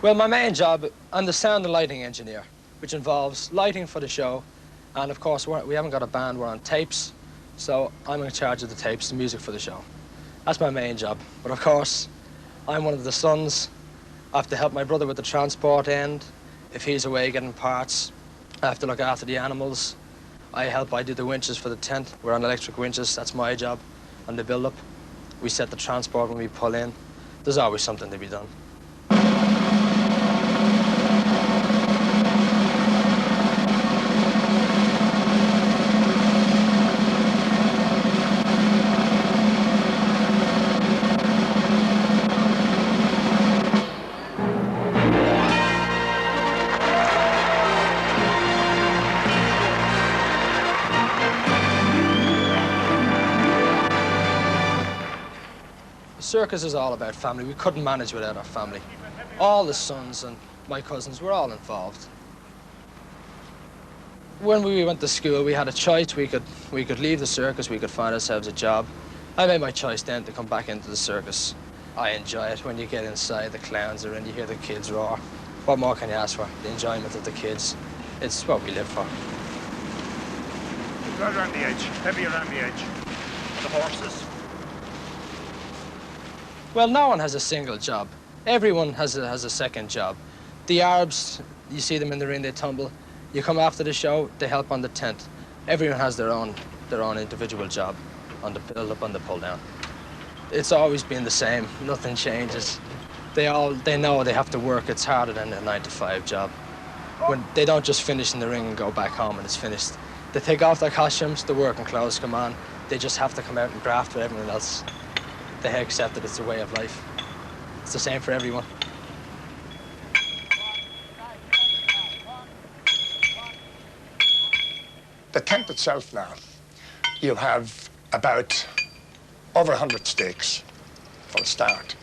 Well, my main job, I'm the sound and lighting engineer, which involves lighting for the show. And of course, we haven't got a band, we're on tapes. So I'm in charge of the tapes, the music for the show. That's my main job. But of course, I'm one of the sons. I have to help my brother with the transport end. If he's away getting parts, I have to look after the animals. I do the winches for the tent. We're on electric winches, that's my job. On the build-up, we set the transport when we pull in. There's always something to be done. Circus is all about family. We couldn't manage without our family. All the sons and my cousins were all involved. When we went to school, we had a choice. We could leave the circus, we could find ourselves a job. I made my choice then to come back into the circus. I enjoy it. When you get inside, the clowns are in, you hear the kids roar. What more can you ask for? The enjoyment of the kids. It's what we live for. Right around the edge, heavy around the edge. The horses. Well, no one has a single job. Everyone has a second job. The Arabs, you see them in the ring, they tumble. You come after the show, they help on the tent. Everyone has their own individual job on the build-up, on the pull-down. It's always been the same. Nothing changes. They know they have to work. It's harder than a 9-to-5 job. When they don't just finish in the ring and go back home and it's finished. They take off their costumes, the working clothes come on. They just have to come out and graft with everyone else. They accept that it's a way of life. It's the same for everyone. The tent itself now, you have about over 100 stakes for a start.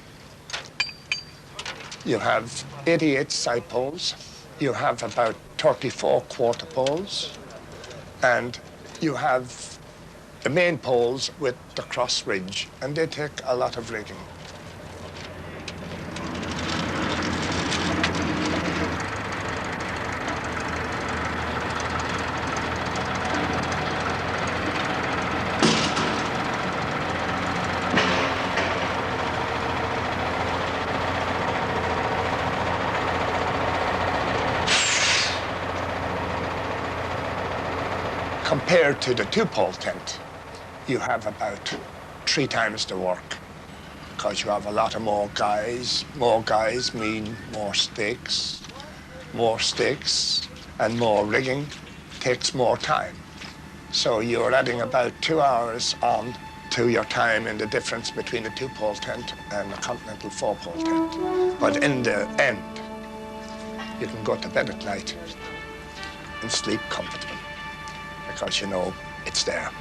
You have 88 side poles. You have about 34 quarter poles. And you have the main poles with the cross ridge, and they take a lot of rigging. Compared to the two-pole tent, you have about 3 times the work because you have a lot of more guys. More guys mean more stakes and more rigging takes more time. So you're adding about 2 hours on to your time in the difference between a two-pole tent and a continental 4-pole tent. But in the end, you can go to bed at night and sleep comfortably because you know it's there.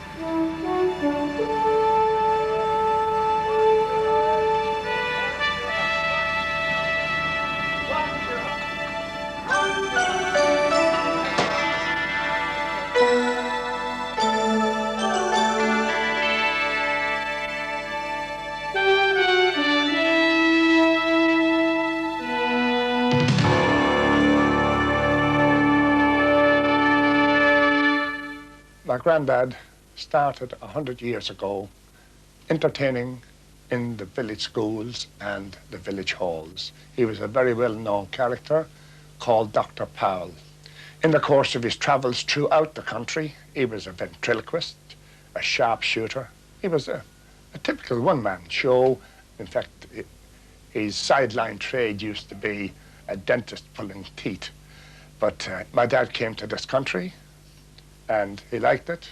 My granddad started 100 years ago entertaining in the village schools and the village halls. He was a very well-known character called Dr. Powell. In the course of his travels throughout the country, he was a ventriloquist, a sharpshooter. He was a typical one-man show. In fact, his sideline trade used to be a dentist pulling teeth. But my dad came to this country and he liked it.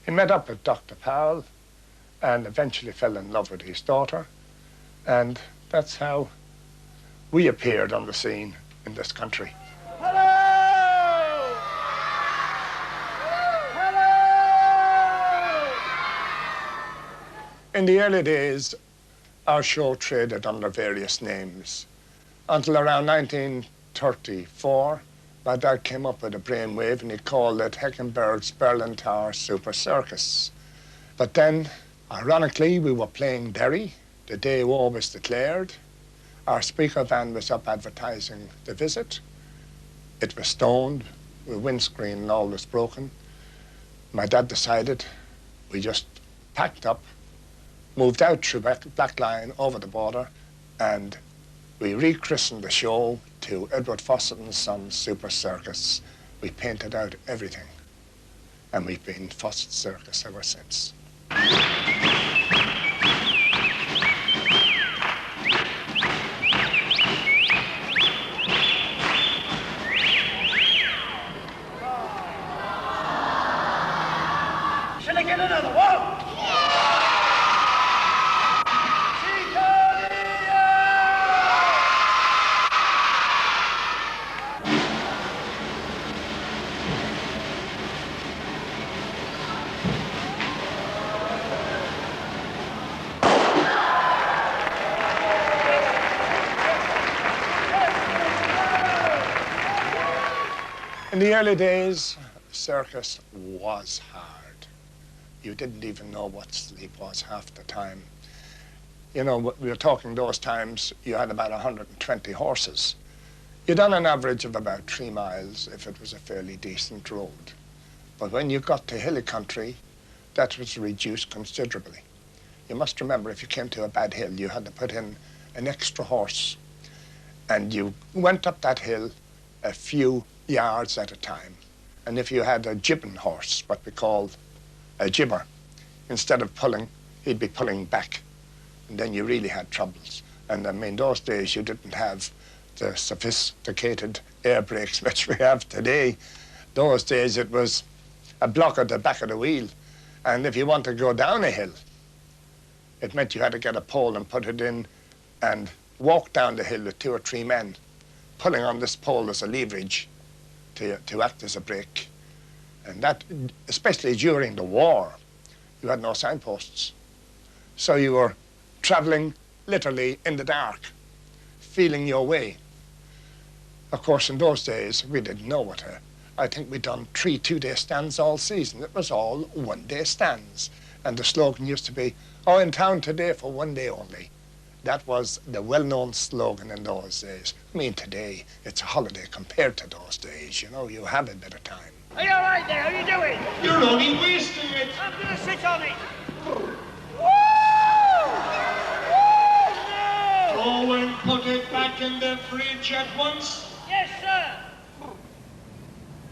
He met up with Dr. Powell and eventually fell in love with his daughter. And that's how we appeared on the scene in this country. Hello! Hello! In the early days, our show traded under various names. Until around 1934, my dad came up with a brainwave and he called it Heckenberg's Berlin Tower Super Circus. But then, ironically, we were playing Derry, the day war was declared, Our speaker van was up advertising the visit. It was stoned, the windscreen and all was broken. My dad decided we just packed up, moved out through Black Line over the border, and we rechristened the show to Edward Fossetts and Sons Super Circus. We painted out everything, and we've been Fossetts Circus ever since. Should I get another one? In the early days, circus was hard. You didn't even know what sleep was half the time. You know, we were talking those times, you had about 120 horses. You done an average of about 3 miles if it was a fairly decent road. But when you got to hilly country, that was reduced considerably. You must remember, if you came to a bad hill, you had to put in an extra horse. And you went up that hill a few yards at a time. And if you had a jibbing horse, what we call a jibber, instead of pulling, he'd be pulling back. And then you really had troubles. And I mean, those days you didn't have the sophisticated air brakes which we have today. Those days it was a block at the back of the wheel. And if you want to go down a hill, it meant you had to get a pole and put it in and walk down the hill with 2 or 3 men, pulling on this pole as a leverage to act as a brake. And that, especially during the war, you had no signposts. So you were traveling literally in the dark, feeling your way. Of course, in those days, we didn't know what I think we'd done 3 2-day stands all season. It was all 1-day stands. And the slogan used to be, "Oh, in town today for 1 day only." That was the well-known slogan in those days. I mean, today, it's a holiday compared to those days. You know, you have a bit of time. Are you all right there? How are you doing? You're only wasting it. I'm going to sit on it. Go and put it back in the fridge at once. Yes, sir.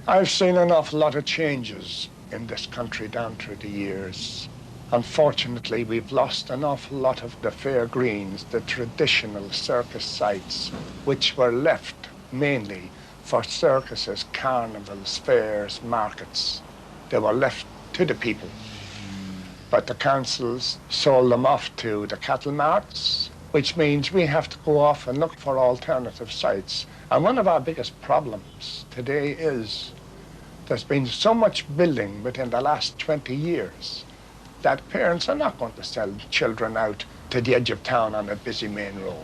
I've seen an awful lot of changes in this country down through the years. Unfortunately, we've lost an awful lot of the fair greens, the traditional circus sites, which were left mainly for circuses, carnivals, fairs, markets. They were left to the people. But the councils sold them off to the cattle marts, which means we have to go off and look for alternative sites. And one of our biggest problems today is there's been so much building within the last 20 years that parents are not going to sell children out to the edge of town on a busy main road.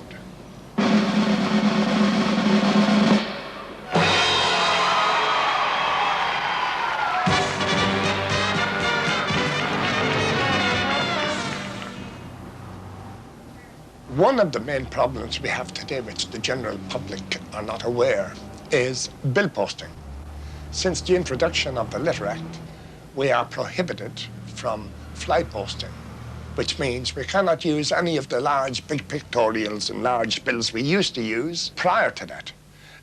One of the main problems we have today, which the general public are not aware, is bill posting. Since the introduction of the Litter Act, we are prohibited from fly posting, which means we cannot use any of the large big pictorials and large bills we used to use prior to that.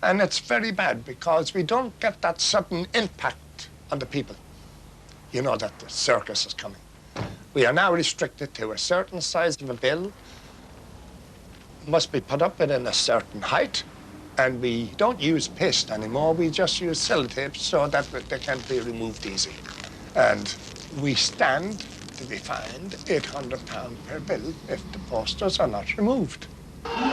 And it's very bad because we don't get that sudden impact on the people. You know that the circus is coming. We are now restricted to a certain size of a bill, must be put up within a certain height, and we don't use paste anymore, we just use sellotape so that they can't be removed easy. And we stand to be fined £800 per bill if the posters are not removed. 1, 2, 3.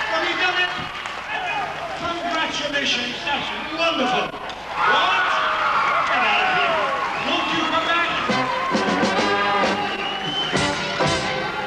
Have you done it? Congratulations, that's wonderful. 1,